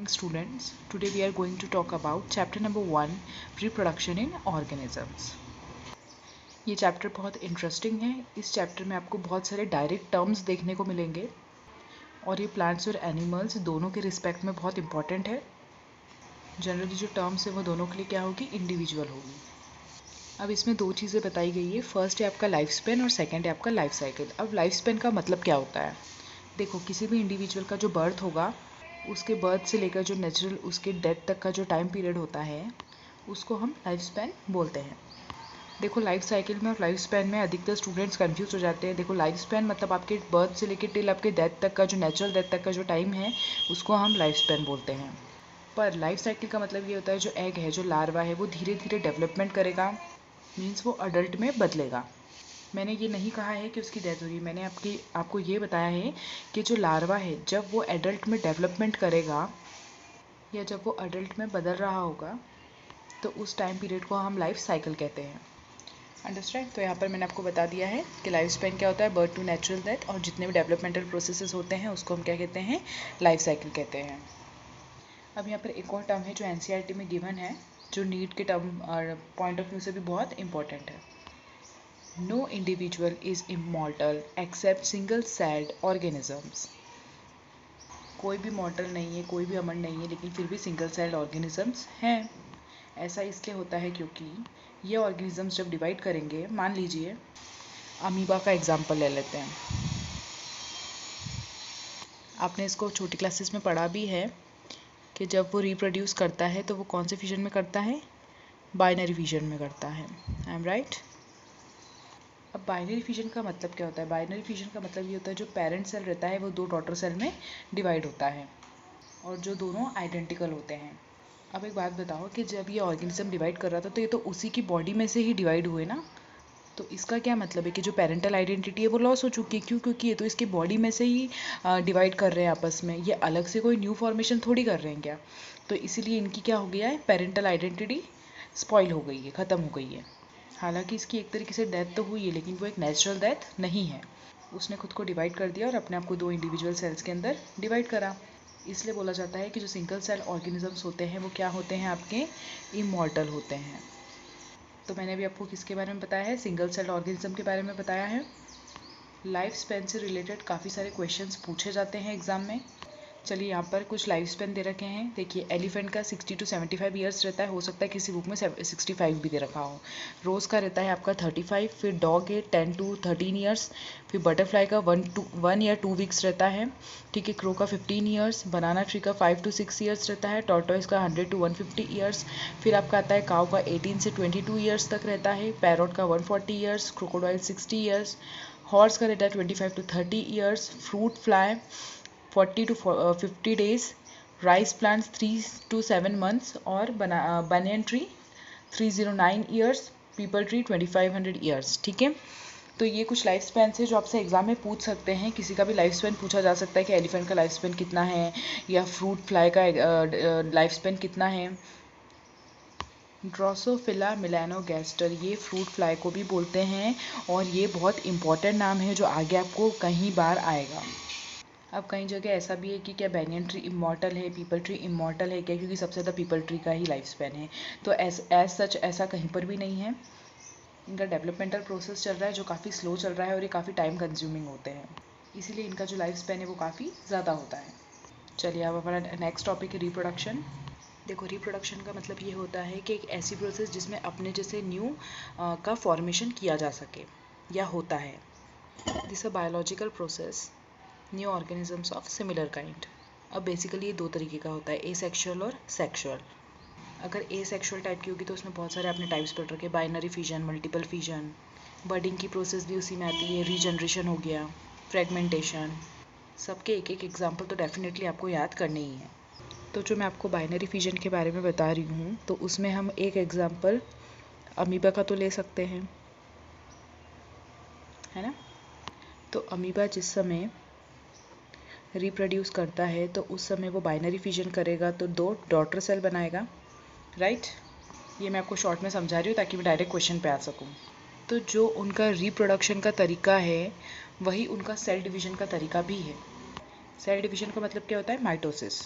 Students, today we are going to talk about chapter number 1, reproduction in organisms. ये chapter बहुत interesting है। इस chapter में आपको बहुत सारे डायरेक्ट टर्म्स देखने को मिलेंगे और ये प्लांट्स और एनिमल्स दोनों के रिस्पेक्ट में बहुत इंपॉर्टेंट है। जनरली जो टर्म्स है वो दोनों के लिए क्या होगी, इंडिविजुअल होगी। अब इसमें दो चीज़ें बताई गई है। फर्स्ट है आपका लाइफ स्पेन और सेकेंड है आपका लाइफ साइकिल। अब लाइफ स्पेन का मतलब क्या होता है, देखो किसी भी इंडिविजुअल का जो बर्थ होगा उसके बर्थ से लेकर जो नेचुरल उसके डेथ तक का जो टाइम पीरियड होता है उसको हम लाइफ स्पैन बोलते हैं। देखो लाइफ साइकिल में और लाइफ स्पैन में अधिकतर स्टूडेंट्स कंफ्यूज हो जाते हैं। देखो लाइफ स्पैन मतलब आपके बर्थ से लेकर टिल आपके डेथ तक का जो नेचुरल डेथ तक का जो टाइम है उसको हम लाइफ स्पैन बोलते हैं। पर लाइफ साइकिल का मतलब ये होता है जो एग है, जो लार्वा है, वो धीरे धीरे डेवलपमेंट करेगा, मीन्स वो अडल्ट में बदलेगा। मैंने ये नहीं कहा है कि उसकी डेथ हो रही है, मैंने आपको ये बताया है कि जो लार्वा है जब वो एडल्ट में डेवलपमेंट करेगा या जब वो अडल्ट में बदल रहा होगा तो उस टाइम पीरियड को हम लाइफ साइकिल कहते हैं। अंडरस्टैंड? तो यहाँ पर मैंने आपको बता दिया है कि लाइफ स्पैन क्या होता है, बर्थ टू नेचुरल डेथ, और जितने भी डेवलपमेंटल प्रोसेसेस होते हैं उसको हम क्या कहते हैं, लाइफ साइकिल कहते हैं। अब यहाँ पर एक और टर्म है जो NCERT में गिवन है, जो नीट के टर्म पॉइंट ऑफ व्यू से भी बहुत इंपॉर्टेंट है। No individual is immortal except single-celled organisms. कोई भी मॉर्टल नहीं है, कोई भी अमर नहीं है, लेकिन फिर भी सिंगल सेल्ड ऑर्गेनिजम्स हैं। ऐसा इसलिए होता है क्योंकि ये ऑर्गेनिजम्स जब डिवाइड करेंगे, मान लीजिए अमीबा का एग्जाम्पल ले लेते हैं। आपने इसको छोटी क्लासेस में पढ़ा भी है कि जब वो रिप्रोड्यूस करता है तो वो कौन से फिजन में करता है, बाइनरी फिजन में करता है। I am right? अब बाइनरी फिजन का मतलब क्या होता है? बाइनरी फिजन का मतलब ये होता है जो पेरेंट सेल रहता है वो दो डॉटर सेल में डिवाइड होता है और जो दोनों आइडेंटिकल होते हैं। अब एक बात बताओ कि जब ये ऑर्गेनिज्म डिवाइड कर रहा था तो ये तो उसी की बॉडी में से ही डिवाइड हुए ना, तो इसका क्या मतलब है कि जो पेरेंटल आइडेंटिटी है वो लॉस हो चुकी है। क्यों? क्योंकि ये तो इसकी बॉडी में से ही डिवाइड कर रहे हैं आपस में, ये अलग से कोई न्यू फॉर्मेशन थोड़ी कर रहे हैं क्या। तो इसीलिए इनकी क्या हो गया है, पेरेंटल आइडेंटिटी स्पॉइल हो गई है, ख़त्म हो गई है। हालांकि इसकी एक तरीके से डेथ तो हुई है लेकिन वो एक नेचुरल डेथ नहीं है। उसने खुद को डिवाइड कर दिया और अपने आप को दो इंडिविजुअल सेल्स के अंदर डिवाइड करा। इसलिए बोला जाता है कि जो सिंगल सेल ऑर्गेनिजम्स होते हैं वो क्या होते हैं, आपके इमॉर्टल होते हैं। तो मैंने अभी आपको किसके बारे में बताया है, सिंगल सेल ऑर्गेनिज्म के बारे में बताया है। लाइफ स्पैन से रिलेटेड काफ़ी सारे क्वेश्चंस पूछे जाते हैं एग्जाम में। चलिए यहाँ पर कुछ लाइफ स्पैन दे रखे हैं। देखिए एलिफेंट का 60 to 75 ईयर्स रहता है, हो सकता है किसी बुक में 65 भी दे रखा हो। रोज़ का रहता है आपका 35, फिर डॉग है 10 to 13 ईयर्स, फिर बटरफ्लाई का 1 या 2 वीक्स रहता है, ठीक है। क्रो का 15 ईयर्स, बनाना ट्री का 5 to 6 ईयर्स रहता है, टॉर्टोइस का 100 to 150 ईयर्स, फिर आपका आता है काऊ का 18 से 22 ईयर्स तक रहता है, पैरोट का 140 ईयर्स, क्रोकोडाइल 60 ईयर्स, हॉर्स का रहता है 25 to 30 years, fruit fly 40 to 50 days, rice plants 3 to 7 months, और banyan tree 309 years, people tree 2500 years, ठीक है। तो ये कुछ लाइफ स्पैन है जो आपसे एग्जाम में पूछ सकते हैं। किसी का भी लाइफ स्पैन पूछा जा सकता है कि एलिफेंट का लाइफ स्पैन कितना है या फ्रूट फ्लाई का लाइफ स्पैन कितना है। ड्रोसोफिला मेलानोगास्टर, ये फ्रूट फ्लाई को भी बोलते हैं और ये बहुत इंपॉर्टेंट नाम है जो आगे आपको कहीं बार आएगा। अब कई जगह ऐसा भी है कि क्या बैनियन ट्री इमॉर्टल है, पीपल ट्री इमॉर्टल है क्या, क्योंकि सबसे ज़्यादा पीपल ट्री का ही लाइफ स्पैन है। तो एज सच ऐसा कहीं पर भी नहीं है। इनका डेवलपमेंटल प्रोसेस चल रहा है जो काफ़ी स्लो चल रहा है और ये काफ़ी टाइम कंज्यूमिंग होते हैं, इसीलिए इनका जो लाइफ स्पैन है वो काफ़ी ज़्यादा होता है। चलिए अब हमारा नेक्स्ट टॉपिक है रिप्रोडक्शन। देखो रिप्रोडक्शन का मतलब ये होता है कि एक ऐसी प्रोसेस जिसमें अपने जैसे न्यू का फॉर्मेशन किया जा सके या होता है। This a biological process new organisms of similar kind. अब बेसिकली ये दो तरीके का होता है, एसेक्सुअल और सेक्सुअल। अगर एसेक्सुअल टाइप की होगी तो उसमें बहुत सारे आपने टाइप्स पढ़ रखे, बाइनरी फिजन, मल्टीपल फिजन, बर्डिंग की प्रोसेस भी उसी में आती है, रीजनरेशन हो गया, फ्रेगमेंटेशन, सबके एक एक एग्जाम्पल तो डेफिनेटली आपको याद करने ही है। तो जो मैं आपको बाइनरी फिजन के बारे में बता रही हूँ तो उसमें हम एक एग्जाम्पल अमीबा का तो ले सकते हैं, है ना। तो अमीबा जिस समय रिप्रोड्यूस करता है तो उस समय वो बाइनरी फिजन करेगा तो दो डॉटर सेल बनाएगा, राइट। ये मैं आपको शॉर्ट में समझा रही हूँ ताकि मैं डायरेक्ट क्वेश्चन पे आ सकूँ। तो जो उनका रिप्रोडक्शन का तरीका है वही उनका सेल डिवीजन का तरीका भी है। सेल डिवीजन का मतलब क्या होता है, माइटोसिस।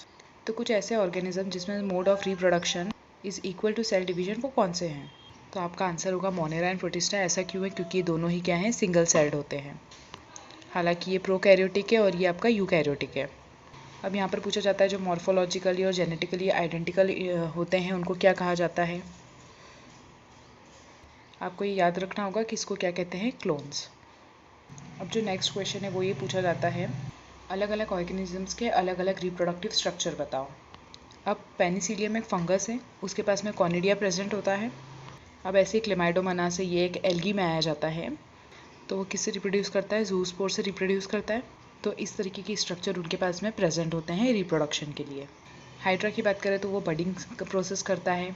तो कुछ ऐसे ऑर्गेनिज्म जिसमें mode of reproduction is equal to cell division वो कौन से हैं? तो आपका आंसर होगा मोनेरा एंड प्रोटिस्टा। ऐसा क्यों है? क्योंकि ये दोनों ही क्या हैं, सिंगल सेल्ड होते हैं। हालांकि ये प्रोकैरियोटिक है और ये आपका यूकैरियोटिक है। अब यहाँ पर पूछा जाता है जो मॉर्फोलॉजिकली और जेनेटिकली आइडेंटिकल होते हैं उनको क्या कहा जाता है? आपको ये याद रखना होगा कि इसको क्या कहते हैं, क्लोन्स। अब जो नेक्स्ट क्वेश्चन है वो ये पूछा जाता है अलग अलग ऑर्गेनिजम्स के अलग अलग रिप्रोडक्टिव स्ट्रक्चर बताओ। अब पेनिसिलियम एक फंगस है, उसके पास में कॉनिडिया प्रेजेंट होता है। अब ऐसे क्लेमाइडोमोना से ये एक एल्गी में आया जाता है, तो वो किससे रिप्रोड्यूस करता है? ज़ूस्पोर से रिप्रोड्यूस करता है। तो इस तरीके के स्ट्रक्चर उनके पास में प्रेजेंट होते हैं रिप्रोडक्शन के लिए। हाइड्रा की बात करें तो वो बडिंग का प्रोसेस करता है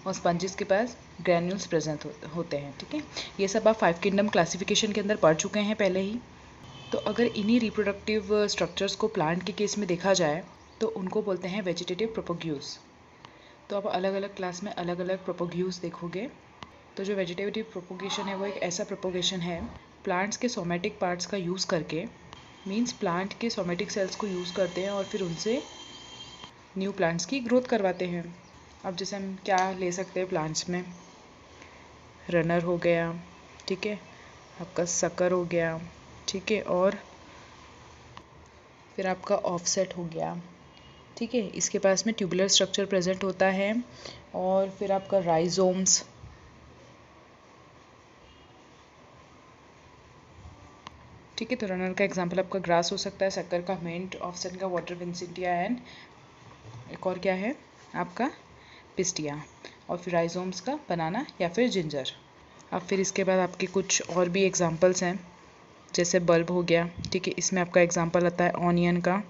और स्पंजिस के पास ग्रैन्यूल्स प्रेजेंट होते हैं। ठीक है, ये सब आप 5 किंगडम क्लासिफिकेशन के अंदर पढ़ चुके हैं पहले ही। तो अगर इन्हीं रिप्रोडक्टिव स्ट्रक्चर्स को प्लांट के केस में देखा जाए तो उनको बोलते हैं वेजिटेटिव प्रोपोग्यूस। तो आप अलग अलग क्लास में अलग अलग प्रोपोग्यूस देखोगे। तो जो वेजिटेटिव प्रोपोगेशन है वो एक ऐसा प्रोपोगेशन है प्लांट्स के सोमेटिक पार्ट्स का यूज़ करके, मींस प्लांट के सोमेटिक सेल्स को यूज़ करते हैं और फिर उनसे न्यू प्लांट्स की ग्रोथ करवाते हैं। अब जैसे हम क्या ले सकते हैं प्लांट्स में, रनर हो गया, ठीक है, आपका सकर हो गया, ठीक है, और फिर आपका ऑफसेट हो गया। ठीक है, इसके पास में ट्यूबुलर स्ट्रक्चर प्रेजेंट होता है और फिर आपका राइजोम्स, ठीक है। तो रनर का एग्जांपल आपका ग्रास हो सकता है, सकर का मिंट, ऑफसेट का वाटर विंसिटिया एंड एक और क्या है आपका पिस्टिया, और फिर राइजोम्स का बनाना या फिर जिंजर। अब फिर इसके बाद आपके कुछ और भी एग्जांपल्स हैं, जैसे बल्ब हो गया, ठीक है, इसमें आपका एग्जांपल आता है ऑनियन का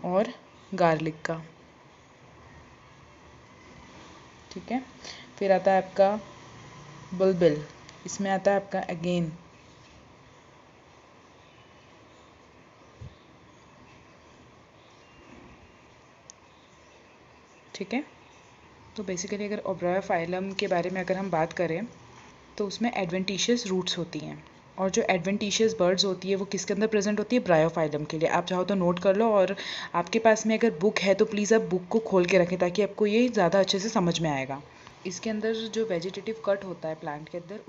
और गार्लिक का। ठीक है, फिर आता है आपका बुलबिल, इसमें आता है आपका अगेन ठीक है। तो बेसिकली अगर ओब्रायोफाइलम के बारे में अगर हम बात करें तो उसमें एडवेंटिशियस रूट्स होती हैं, और जो एडवेंटिशियस बर्ड्स होती है वो किसके अंदर प्रेजेंट होती है? ब्रायोफाइलम के लिए। आप चाहो तो नोट कर लो, और आपके पास में अगर बुक है तो प्लीज़ आप बुक को खोल के रखें ताकि आपको ये ज़्यादा अच्छे से समझ में आएगा। इसके अंदर जो वेजिटेटिव कट होता है प्लांट के अंदर